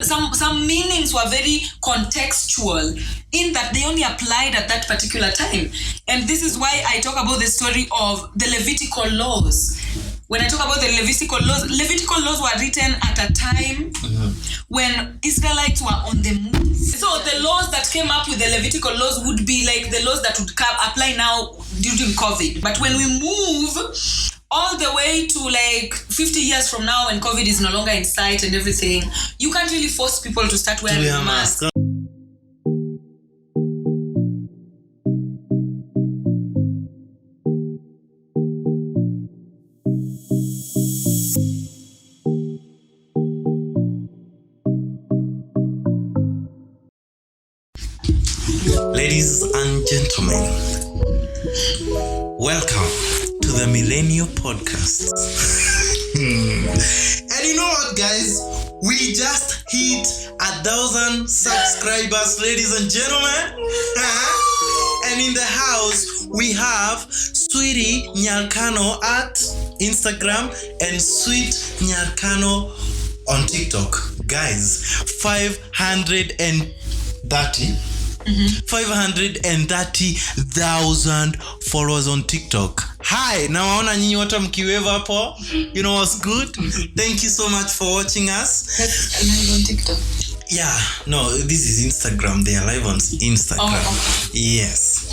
some meanings were very contextual in that they only applied at that particular time. And this is why I talk about the story of the Levitical laws. When I talk about the Levitical laws were written at a time when Israelites were on the move. So the laws that came up with the Levitical laws would be like the laws that would apply now during COVID. But when we move all the way to like 50 years from now, when COVID is no longer in sight and everything, you can't really force people to start wearing masks. Ladies and gentlemen, welcome to the Millennial Podcast. And you know what, guys? We just hit 1,000 subscribers, ladies and gentlemen. And in the house, we have SWIRY NYAR KANO at Instagram and Sweet NYAR KANO on TikTok. Guys, 530,000 followers on TikTok. Hi, nawaona nyinyi wote mkiweva hapo. You know what's good? Thank you so much for watching us. That's live on TikTok. Yeah, no, this is Instagram. They are live on Instagram. Oh, okay. Yes.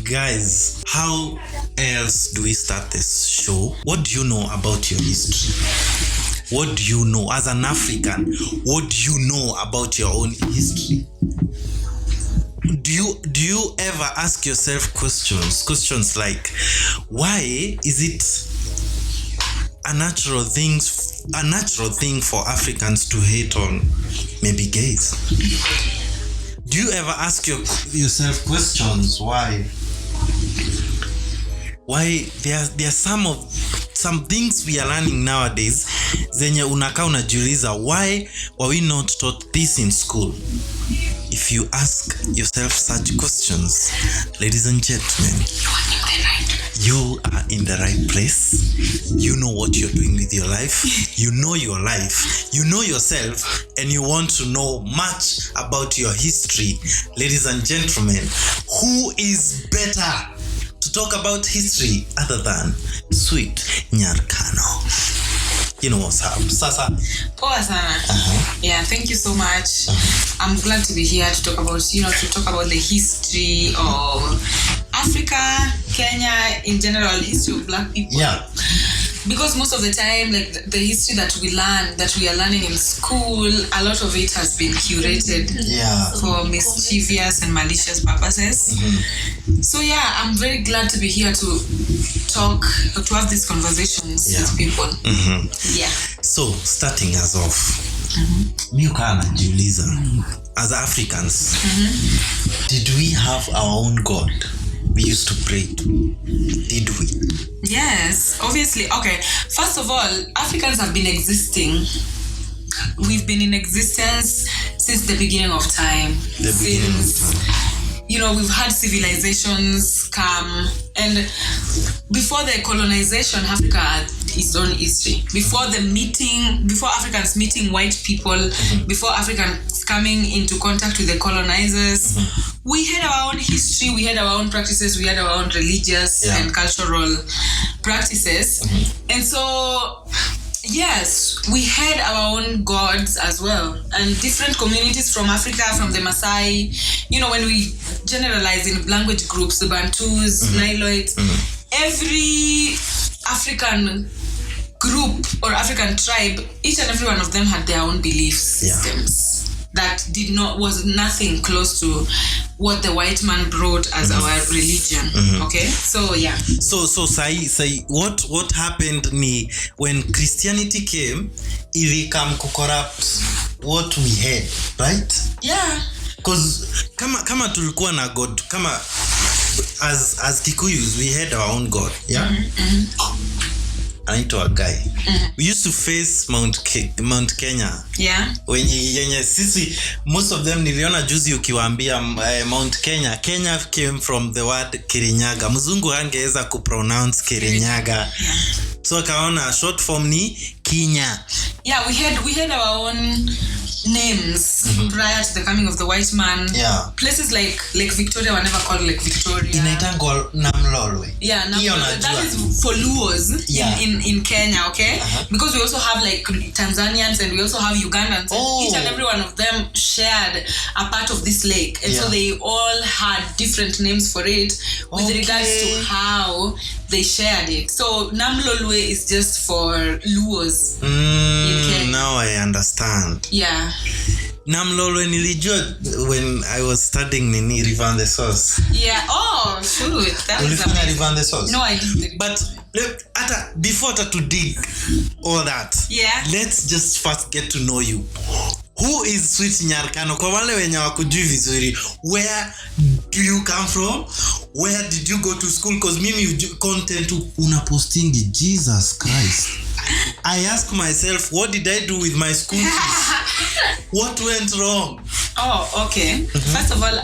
Guys, how else do we start this show? What do you know about your history? What do you know as an African? What do you know about your own history? Do you ever ask yourself questions like, why is it a natural thing for Africans to hate on maybe gays? Do you ever ask yourself questions why there are some things we are learning nowadays zenye unakaa unajiuliza, why were we not taught this in school? If you ask yourself such questions, ladies and gentlemen, you are in the right place. You know what you're doing with your life. You know your life. You know yourself, and you want to know much about your history. Ladies and gentlemen, who is better to talk about history other than Sweet NYAR KANO? You know what's up. Sasa. Poa sana. Yeah, thank you so much. I'm glad to be here to talk about, the history of Africa, Kenya, in general, history of black people. Yeah. Because most of the time, like the history that we are learning in school, a lot of it has been curated for mischievous and malicious purposes. So yeah, I'm very glad to be here to have these conversations with people. Yeah. So starting us off, mi ukaa najiuliza, as Africans, did we have our own God we used to pray to? Did we? Yes, obviously. Okay, first of all, Africans have been existing. We've been in existence since the beginning of time. We've had civilizations come, and before the colonization, Africa had its own history. Before Africans meeting white people, before Africans coming into contact with the colonizers, we had our own history, we had our own practices, we had our own religious and cultural practices. And so, yes, we had our own gods as well. And different communities from Africa, from the Maasai, when we generalize in language groups, the Bantus, Niloids, every African group or African tribe, each and every one of them had their own belief systems that was nothing close to what the white man brought as our religion. Okay, so yeah. So say what happened ni when Christianity came, it come to corrupt what we had, right? Yeah. Because kama tulikuwa na God, kama as Kikuyus, we had our own God, yeah. Anaitwa guy. We used to face Mount Kenya. Yeah. Yenye sisi, most of them niliona juzi ukiwaambia Mount Kenya. Kenya came from the word Kirinyaga. Mzungu hangeweza kupronounce Kirinyaga. So kaona short form ni Kenya. Yeah, we had our own names prior to the coming of the white man. Yeah. Places like Victoria were never called like Victoria. Inaitangwa Namlolwe. Yeah, Namlolwe. That is for Luos in Kenya, okay? Because we also have like Tanzanians and we also have Ugandans. Oh. Each and every one of them shared a part of this lake. And so they all had different names for it with regards to how they shared it. So Namlolwe is just for Luos in Kenya. Now I understand. Yeah. Namlolwe nilijua when I was studying Nini River and the Source. Yeah. Oh, shoot. That was Ulifanya River and the Source? No, I didn't. But before to dig all that, let's just first get to know you. Who is SWIRY NYAR KANO? Kwa wale wenye wakujui vizuri, where do you come from? Where did you go to school? Because mimi content unapostingi, Jesus Christ. I ask myself, what did I do with my school fees? What went wrong? Oh, okay. First of all,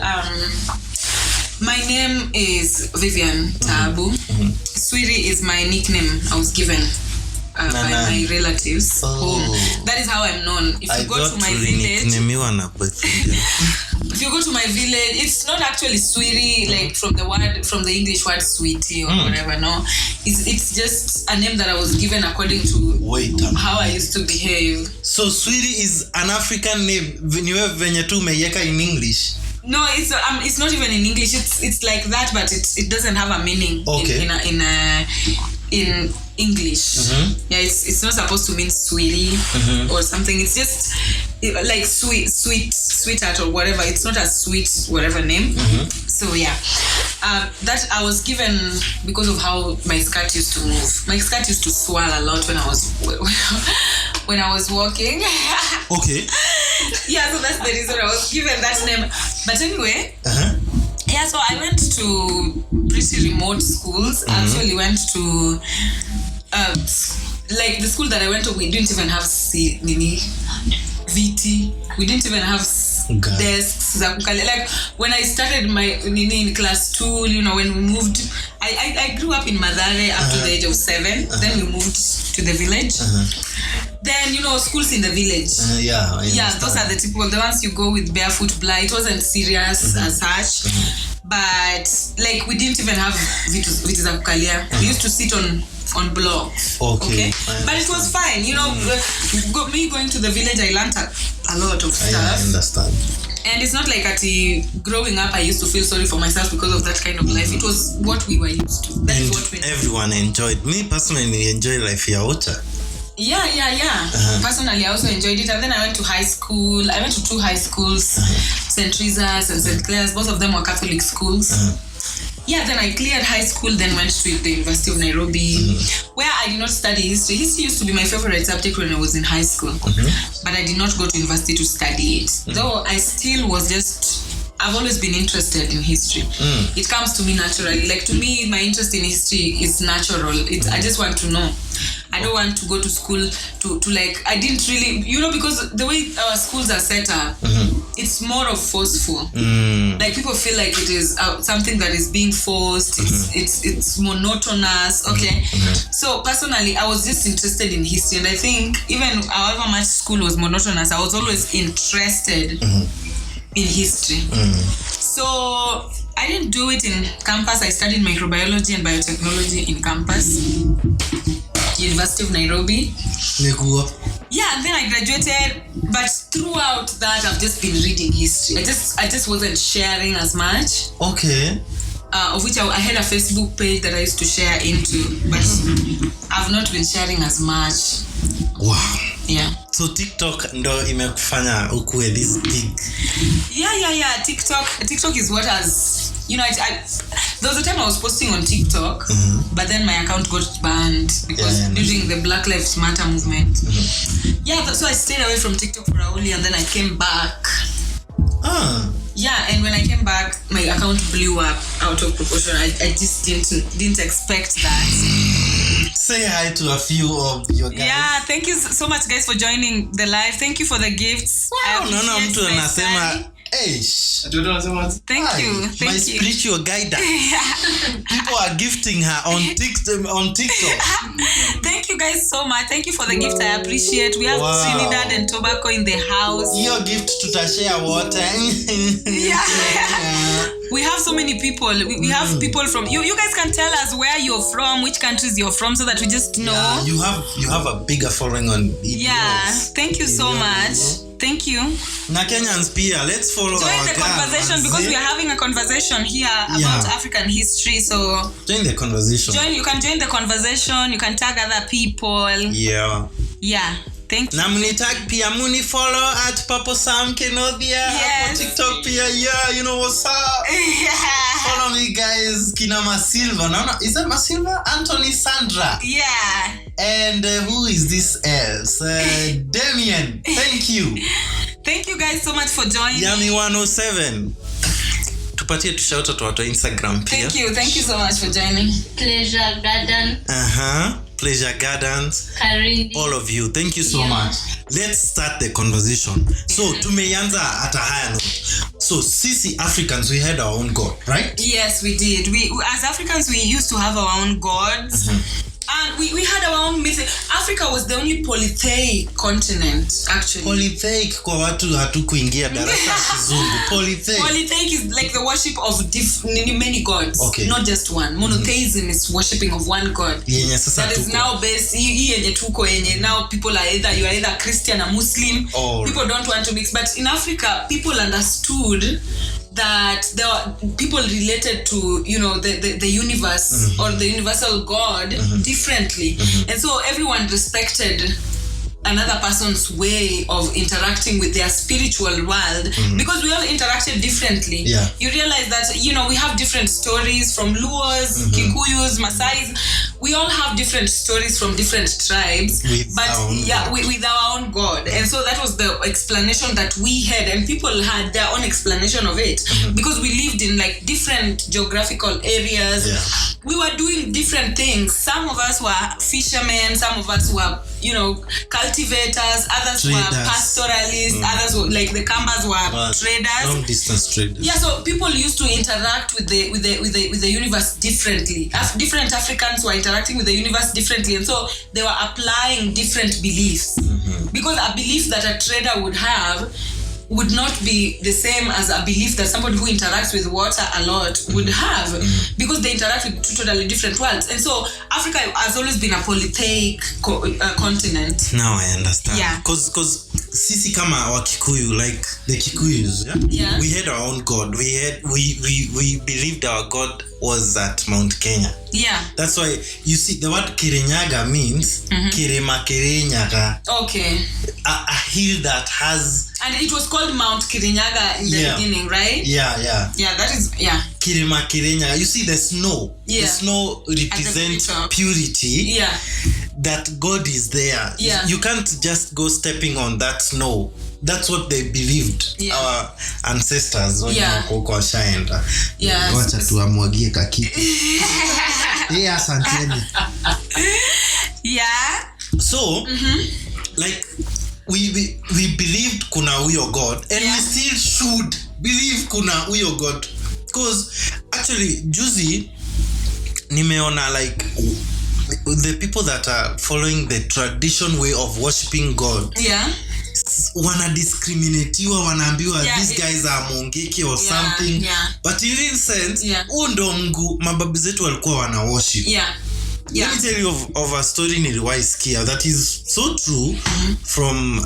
my name is Vivian Tabu. SWIRY is my nickname I was given by my relatives home. That is how I'm known. If you go to my village, if you go to my village, it's not actually SWIRY like from the English word sweetie or whatever. No, it's just a name that I was given according to how I used to behave. So SWIRY is an African name. Niwe venye tu umeiweka in English. No, it's not even in English. It's like that, but it doesn't have a meaning in English. Yeah, it's not supposed to mean sweetie or something. It's just like sweetheart or whatever. It's not a sweet whatever name. So yeah, that I was given because of how my skirt used to move. My skirt used to swirl a lot when I was walking. Okay. Yeah, so that's the reason I was given that name. But anyway, yeah, so I went to pretty remote schools. I actually went to like the school that I went to, we didn't even have VT. We didn't even have desks. Like when I started my in class 2, you know, when we moved, I grew up in Madare up to the age of 7. Then we moved to the village. Then, you know, schools in the village. Those are the typical, the ones you go with barefoot blind. It wasn't serious as such. But like we didn't even have vitu za kukalia. We used to sit on blocks. Okay. But it was fine. You know, me going to the village, I learned a lot of stuff. I understand. And it's not like growing up I used to feel sorry for myself because of that kind of life. It was what we were used to. That is what we everyone enjoyed. Me personally enjoy life ya Ocha. Yeah. Personally, I also enjoyed it. And then I went to high school. I went to 2 high schools, St. Teresa's and St. Clair's. Both of them were Catholic schools. Yeah, then I cleared high school, then went to the University of Nairobi, where I did not study history. History used to be my favorite subject when I was in high school. But I did not go to university to study it. Though I still was I've always been interested in history. It comes to me naturally. Like to me, my interest in history is natural. I just want to know. I don't want to go to school to like, I didn't really, you know, because the way our schools are set up, it's more of forceful. Like people feel like it is something that is being forced. It's monotonous. Okay. So personally, I was just interested in history. And I think even however much school was monotonous, I was always interested in history. So I didn't do it in campus. I studied microbiology and biotechnology in campus, University of Nairobi. Yeah, and then I graduated, but throughout that I've just been reading history. I just wasn't sharing as much. Okay. Of which I had a Facebook page that I used to share into, but I've not been sharing as much. Wow. Yeah. So TikTok ndo imekufanya ukue this big. Yeah. TikTok is what has, you know, there was a time I was posting on TikTok, but then my account got banned because during the Black Lives Matter movement. Yeah, so I stayed away from TikTok for a while and then I came back. Yeah, and when I came back, my account blew up out of proportion. I just didn't expect that. Say hi to a few of your guys. Yeah, thank you so much guys for joining the live. Thank you for the gifts. Wow, naona mtu anasema Eish. Thank you. My Thank you. spiritual guide. People are gifting her on TikTok. Thank you guys so much. Thank you for the gift. I appreciate. We have Wow. Trinidad and Tobago in the house. Your gift tutashare water. We have so many people. We have people from you guys can tell us where you're from, which countries you're from, so that we just know. Yeah, you have a bigger following on videos. Yeah, thank you so much. Thank you. Na Kenyans pia, let's follow Join our the girl, conversation Manzi. because we are having a conversation here about African history. So join the conversation. you can join the conversation. You can tag other people. Yeah. Thank you. Na munitag pia muni follow at Papa Sam Kenodia. Yes. TikTok pia. Yeah, you know what's up. Follow me guys. Kina Masilva. No, is that Masilva? Anthony Sandra. Yeah. And who is this else? Damien. Thank you. Thank you guys so much for joining. Yami 107. Tupatie tushauta tu watu Instagram pia. Thank you so much for joining. Pleasure Garden. Pleasure Gardens. Karini. All of you. Thank you so much. Let's start the conversation. So tumeanza at a higher note. So sisi Africans, we had our own God, right? Yes, we did. We as Africans, we used to have our own gods. And we had our own myth. Africa was the only polytheic continent, actually. Polytheic kwa watu hatukuingia darasa kizungu. Polytheic is like the worship of many gods, okay. Not just one. Monotheism is worshipping of one God. That is now based now people are you are either Christian or Muslim. People don't want to mix. But in Africa, people understood that there were people related to the universe or the universal God differently, and so everyone respected another person's way of interacting with their spiritual world because we all interacted differently. You realize that we have different stories from Luos, Kikuyus, Masais. We all have different stories from different tribes, with our own God. And so that was the explanation that we had, and people had their own explanation of it because we lived in like different geographical areas. We were doing different things. Some of us were fishermen, some of us were cultivators, others were pastoralists, others were like the Kambas were traders, long distance traders. So people used to interact with the universe differently. Different Africans were interacting with the universe differently, and so they were applying different beliefs because a belief that a trader would have would not be the same as a belief that somebody who interacts with water a lot would have because they interact with two totally different worlds. And so Africa has always been a polytheic continent. Now I understand. Because sisi kama Wakikuyu, like the Kikuyus, we had our own God. We believed our God was at Mount Kenya. That's why you see the word Kirinyaga means Kirema Kirinyaga. Okay. A hill that has. And it was called Mount Kirinyaga in the beginning, right? Yeah, that is, Kirema Kirinyaga. You see the snow. The snow represents purity. That God is there. You can't just go stepping on that snow. That's what they believed. Our ancestors. Washaenda. Wacha tuamwagie kakitu. Asanteni. So, like we believed kuna huyo God, and we still should believe kuna huyo God, because actually juzi nimeona like the people that are following the tradition way of worshiping God wana discriminatiwa, wanaambiwa these guys are mongeki or something, but in real sense ndo Mungu mababu zetu walikuwa wana worship. Let me tell you of a story niliwahi sikia that is so true from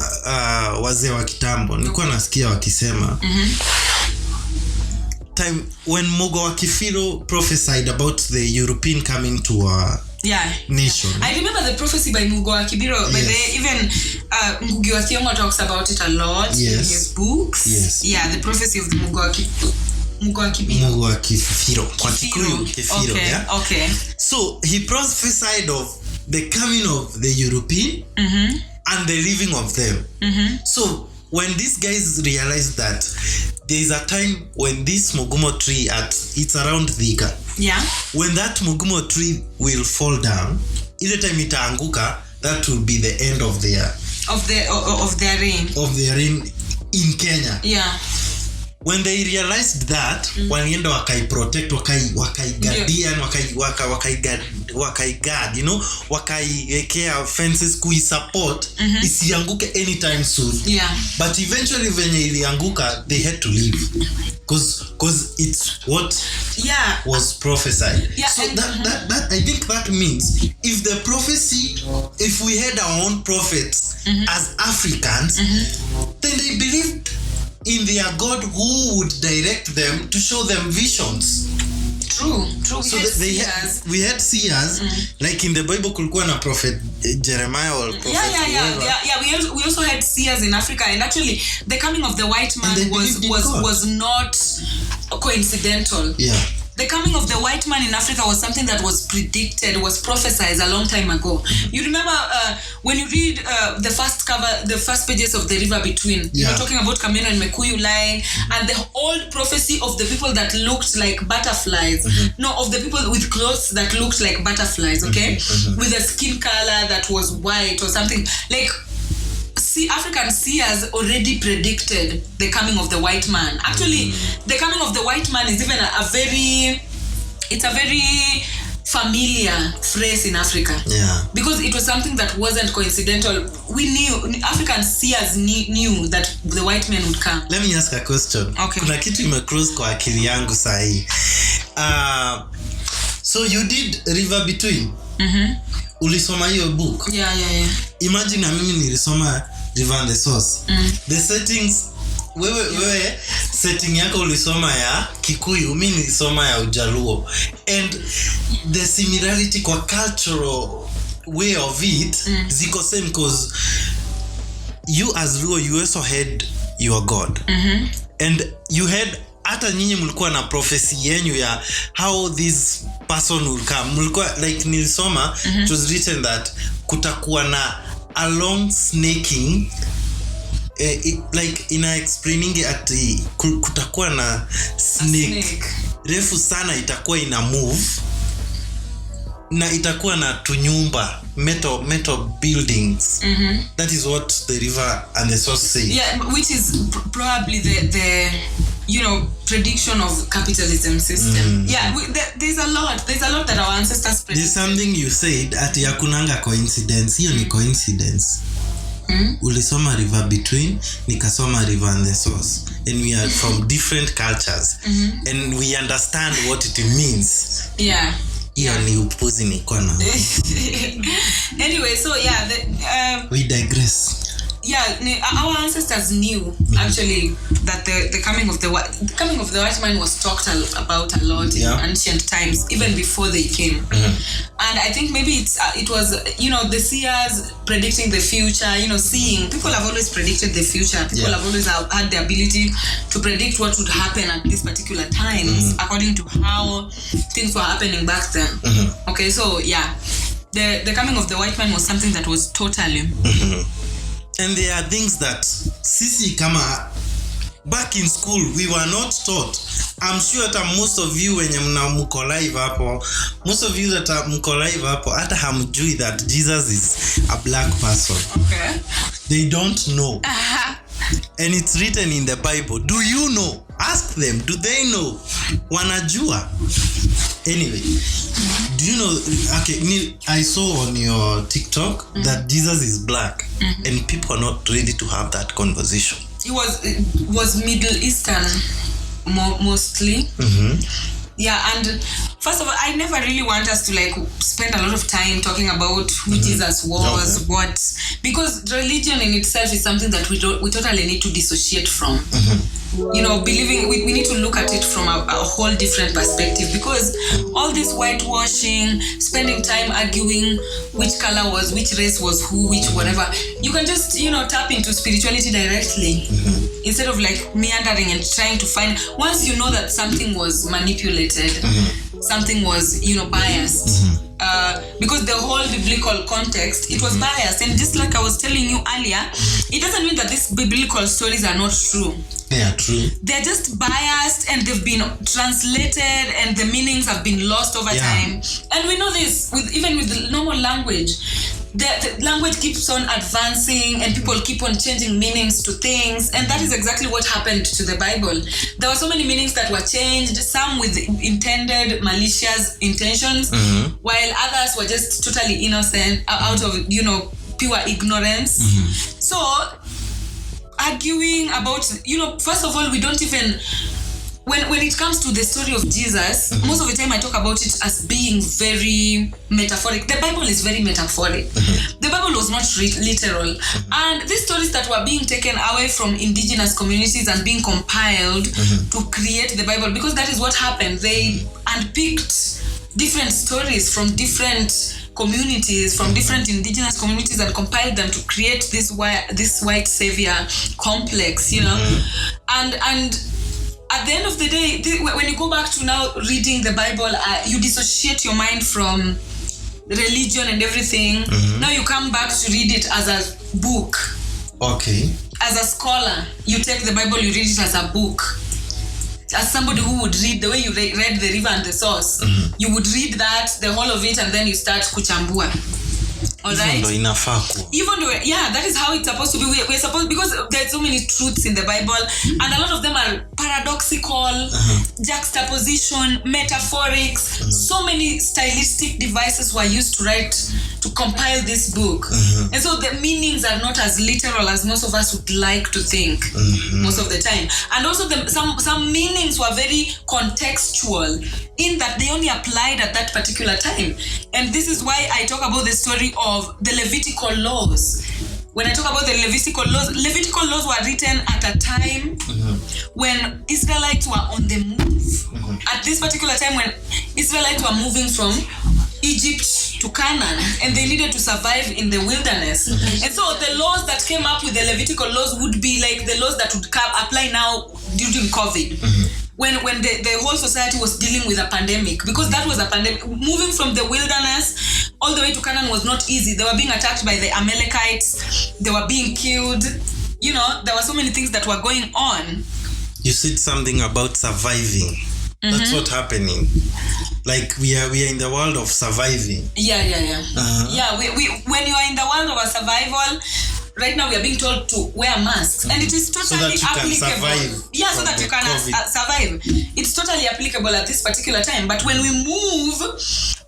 wazee wa kitambo. Nilikuwa nasikia wakisema time when Mugo wa Kifiro prophesied about the European coming to a nation. I remember the prophecy by Mugo wa Kibiro, but even Ngugi wa Thiong'o talks about it a lot in his books. The prophecy of the Mugo wa Kifiro. Kwa Kikuyu Kifiro, Okay. So he prophesied of the coming of the European and the living of them. So when these guys realized that there is a time when this mugumo tree it's around Thika. When that mugumo tree will fall down, either time itaanguka, that will be the end of their reign in Kenya. when they realized that walienda wakai-protect, wakai-guardian, wakai-guard, you know, wakai-ekea fences kui-support isianguke anytime soon. But eventually venye ilianguka, they had to leave because it's what was prophesied. So that I think that means if the prophecy, if we had our own prophets as Africans, then they believed in their God who would direct them to show them visions. True. So we had seers, like in the Bible kulikuwa na prophet Jeremiah or prophet we also had seers in Africa, and actually the coming of the white man was not coincidental. The coming of the white man in Africa was something that was predicted, was prophesied a long time ago. You remember when you read the first pages of The River Between, you were talking about Kameno and Mekuyu line, and the old prophecy of the people that looked like butterflies. No, of the people with clothes that looked like butterflies, okay? With a skin color that was white or something. Like, African seers already predicted the coming of the white man. Actually, the coming of the white man is even a very familiar phrase in Africa. Because it was something that wasn't coincidental. We knew, African seers knew that the white man would come. Let me ask a question. Okay. Kuna kitu imecross kwa akili yangu sahi. So you did River Between? Ulisoma hiyo book? Imagine na mimi nilisoma River and the Source. The settings, wewe setting yako ulisoma ya Kikuyu, mimi nilisoma ya Ujaluo, and the similarity kwa cultural way of it ziko same, because you as Luo, you also had your God, and you had hata nyinyi mlikuwa na prophecy yenu ya how this person will come. Mlikuwa like nilisoma, it was written that kutakuwa na a long snaking, like ina explaining at kutakuwa na snake refu sana, itakuwa ina move na itakuwa na tunyumba metal buildings. That is what the River and the Source say. Which is probably the prediction of capitalism system. There's a lot that our ancestors predicted. There's something you said ati yakunanga coincidence. Hiyo ni coincidence. Ulisoma River Between, nikasoma River and the Source, and we are from different cultures, and we understand what it means. Ni upuzi niko na. Anyway, so we digress. Our ancestors knew actually that the coming of the white man was talked about a lot in ancient times, even before they came. And I think maybe it was the seers predicting the future. Seeing, people have always predicted the future. People have always had the ability to predict what would happen at these particular times according to how things were happening back then. Okay, so the coming of the white man was something that was totally. And there are things that sisi kama back in school we were not taught. I'm sure that most of you wenye mko live hapo, most of you that are mko live hapo hata hamjui that Jesus is a black person. Okay. They don't know. And it's written in the Bible. Do you know? Ask them. Do they know? Wanajua. Anyway, do you know, okay, I saw on your TikTok that Jesus is black, and people are not ready to have that conversation. It was Middle Eastern mostly. And first of all, I never really want us to spend a lot of time talking about who Jesus was, because religion in itself is something that we totally need to dissociate from. Believing, we need to look at it from a whole different perspective, because all this whitewashing, spending time arguing which color was, which race was who, which whatever, you can just tap into spirituality directly instead of meandering and trying to find. Once you know that something was manipulated, something was biased, because the whole biblical context, it was biased. And just like I was telling you earlier, it doesn't mean that these biblical stories are not true. Yeah, true. They're just biased and they've been translated and the meanings have been lost over time. And we know this even with the normal language. The language keeps on advancing and people keep on changing meanings to things, and that is exactly what happened to the Bible. There were so many meanings that were changed, some with intended malicious intentions, while others were just totally innocent out of, pure ignorance. So arguing about, first of all, we don't even, when it comes to the story of Jesus, most of the time I talk about it as being very metaphoric. The Bible is very metaphoric. The Bible was not literal. And these stories that were being taken away from indigenous communities and being compiled to create the Bible, because that is what happened. They unpicked different stories from different communities, from different indigenous communities, and compiled them to create this white savior complex, and at the end of the day, when you go back to now reading the Bible, you dissociate your mind from religion and everything. Now you come back to read it as a book. Okay. As a scholar, you take the Bible, you read it as a book. As somebody who would read the way you read The River and the Source, you would read that, the whole of it, and then you start kuchambua. Alright? Even though, that is how it's supposed to be. We're supposed, because there's so many truths in the Bible, and a lot of them are paradoxical, juxtaposition, metaphorics. So many stylistic devices were used to compile this book. And so the meanings are not as literal as most of us would like to think most of the time. And also some meanings were very contextual, in that they only applied at that particular time. And this is why I talk about the story of the Levitical laws. When I talk about the Levitical laws were written at a time when Israelites were on the move. At this particular time when Israelites were moving from Egypt to Canaan, and they needed to survive in the wilderness. And so the laws that came up with the Levitical laws would be like the laws that would apply now during COVID. When the whole society was dealing with a pandemic, because that was a pandemic. Moving from the wilderness all the way to Canaan was not easy. They were being attacked by the Amalekites. They were being killed. There were so many things that were going on. You said something about surviving. That's what's happening. Like we are in the world of surviving. Yeah. We when you are in the world of a survival, right now we are being told to wear masks, and it is totally applicable. So that you can survive. It's totally applicable at this particular time. But when we move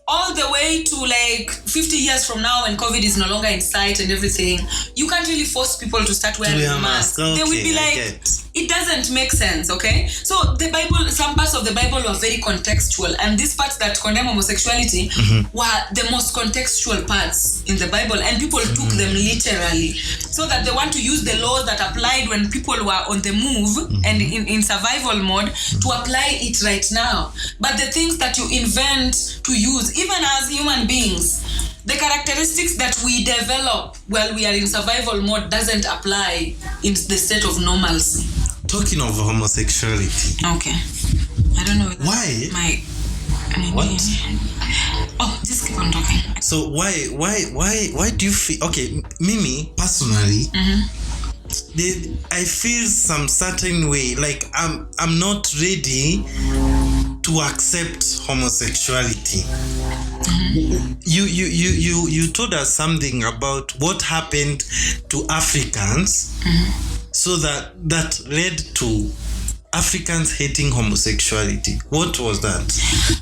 all the way to like 50 years from now, when COVID is no longer in sight and everything, you can't really force people to start wearing masks. Okay, they would be like, it doesn't make sense, okay? So the Bible, some parts of the Bible were very contextual, and these parts that condemn homosexuality were the most contextual parts in the Bible, and people took them literally. So that they want to use the laws that applied when people were on the move and in survival mode to apply it right now. But the things that you invent to use, even as human beings, the characteristics that we develop while we are in survival mode doesn't apply in the state of normalcy. Talking of homosexuality. Okay. I don't know. Why? What? Oh, just keep on talking. So why do you feel? Okay, Mimi, personally, I feel some certain way. Like I'm not ready to accept homosexuality. You told us something about what happened to Africans, so that led to Africans hating homosexuality. What was that?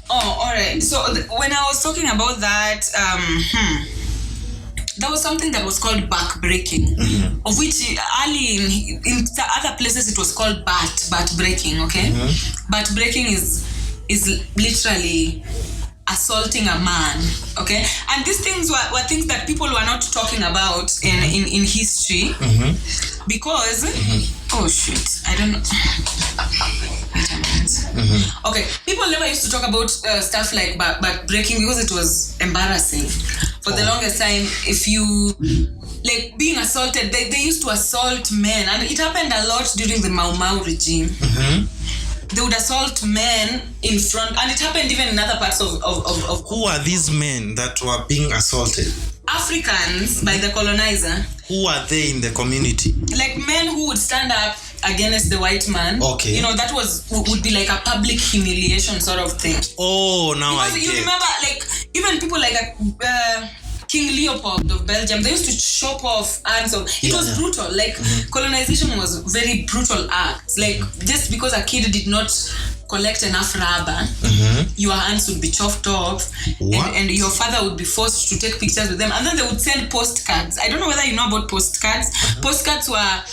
Oh, all right. So when I was talking about that, there was something that was called backbreaking, of which early in other places it was called bat breaking. Okay, bat breaking is literally assaulting a man. Okay, and these things were things that people were not talking about in history, because oh shit, I don't know. Wait a minute. Okay, people never used to talk about stuff like back breaking because it was embarrassing. For the longest time, if you like being assaulted, they used to assault men, and it happened a lot during the Mau Mau regime. They would assault men in front, and it happened even in other parts of Who are these men that were being assaulted? Africans by the colonizer. Who are they in the community? Like men who would stand up against the white man. Okay. You know, that would be like a public humiliation sort of thing. Oh, now because I you get. remember, like, even people like King Leopold of Belgium, they used to chop off hands of. It was brutal. Like, colonization was very brutal acts. Like, just because a kid did not collect enough rubber, your hands would be chopped off, and your father would be forced to take pictures with them, and then they would send postcards. I don't know whether you know about postcards. Postcards were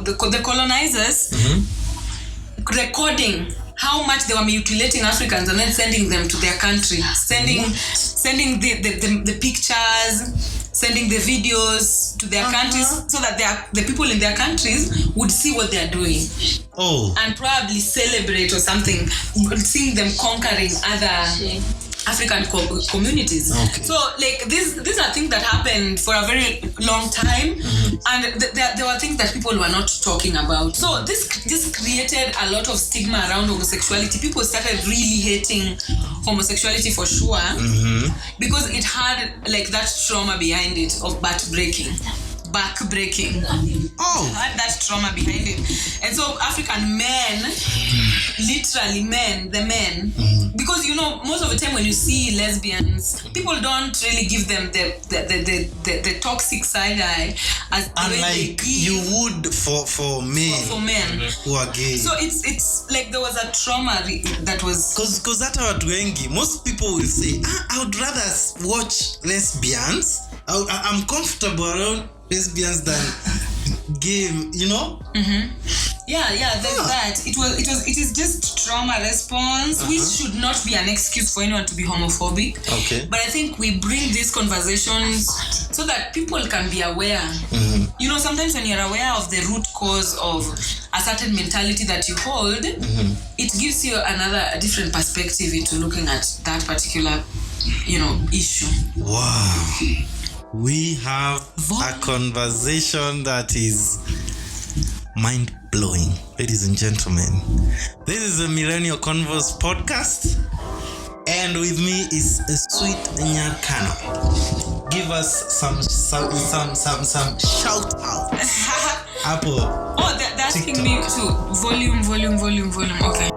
the colonizers recording how much they were mutilating Africans and then sending them to their country, sending the pictures, sending the videos to their countries, so that the people in their countries would see what they are doing. And probably celebrate or something, seeing them conquering other African communities. So, like, these are things that happened for a very long time, and there were things that people were not talking about. So this created a lot of stigma around homosexuality. People started really hating homosexuality for sure, because it had like that trauma behind it of backbreaking. Had that trauma behind it. And so African men, literally the men, because, you know, most of the time when you see lesbians, people don't really give them the toxic side eye as unlike you would for men who are gay. So it's like there was a trauma that was, because that watu wengi, most people will say, I would rather watch lesbians. I'm comfortable around lesbians than gay, you know. There's that. It is just trauma response, which should not be an excuse for anyone to be homophobic. But I think we bring these conversations so that people can be aware. You know, sometimes when you're aware of the root cause of a certain mentality that you hold, it gives you a different perspective into looking at that particular, you know, issue. Wow. We have a conversation that is mind-blowing, ladies and gentlemen. This is the Millennial CONVOS podcast, and with me is SWIRY NYAR KANO. Give us some shout out. Apple. They're asking me to volume. Okay.